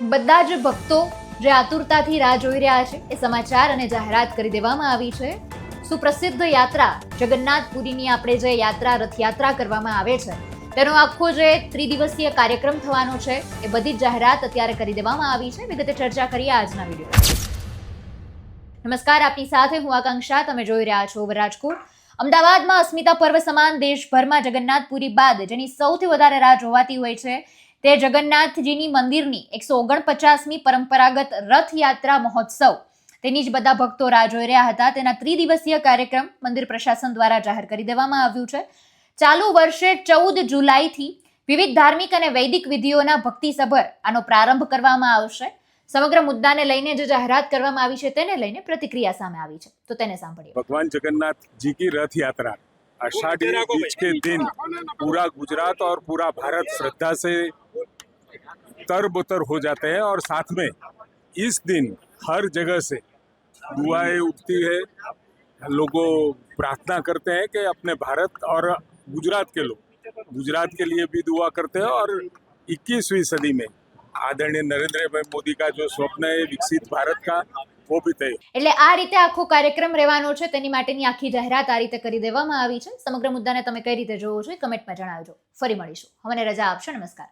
બધા જ ભક્તો જે આતુરતાથી રાહ જોઈ રહ્યા છે એ સમાચાર અને જાહેરાત કરી દેવામાં આવી છે. સુપ્રસિદ્ધ યાત્રા જગન્નાથપુરીની આપણે જે યાત્રા રથયાત્રા કરવામાં આવે છે તેનો આખો જે ત્રિદિવસીય કાર્યક્રમ થવાનો છે એ બધી જ જાહેરાત અત્યારે કરી દેવામાં આવી છે. વિગતે ચર્ચા કરીએ આજના વિડીયો. નમસ્કાર, આપની સાથે હું આકાંક્ષા. તમે જોઈ રહ્યા છો રાજકોટ. અમદાવાદમાં અસ્મિતા પર્વ સમાન દેશભરમાં જગન્નાથપુરી બાદ જેની સૌથી વધારે રાહ જોવાતી હોય છે તે જગન્નાથજીની મંદિરની 149મી પરંપરાગત રથયાત્રા મહોત્સવ. તેની જ બધા ભક્તો રાહ જોઈ રહ્યા હતા. તેના ત્રિદિવસીય કાર્યક્રમ મંદિર પ્રશાસન દ્વારા જાહેર કરી દેવામાં આવ્યું છે. ચાલુ વર્ષે 14 જુલાઈથી વિવિધ ધાર્મિક અને વૈદિક વિધિઓના ભક્તિસભર આનો પ્રારંભ કરવામાં આવશે. સમગ્ર મુદ્દાને લઈને જે જાહેરાત કરવામાં આવી છે તેને લઈને પ્રતિક્રિયા સામે આવી છે, તો તેને સાંભળીએ. भगवान जगन्नाथ जी की रथ यात्रा आषाढ़ी बीज के दिन पूरा गुजरात और पूरा भारत श्रद्धा से तरबतर हो जाते हैं और साथ में इस दिन हर जगह से दुआएं उठती है. लोगों प्रार्थना करते हैं कि अपने भारत और गुजरात के लोग गुजरात के लिए भी दुआ करते हैं और 21वीं सदी में आदरणीय नरेंद्र मोदी का जो स्वप्न है विकसित भारत का वो भी तय. એટલે આ રીતે આખો કાર્યક્રમ રહેવાનો છે, તેની માટેની આખી જાહેરાત આ રીતે કરી દેવામાં આવી છે. સમગ્ર મુદ્દાને તમે કઈ રીતે જોવો છો કમેન્ટમાં જણાવજો. ફરી મળીશું. મને રજા આપશો. નમસ્કાર.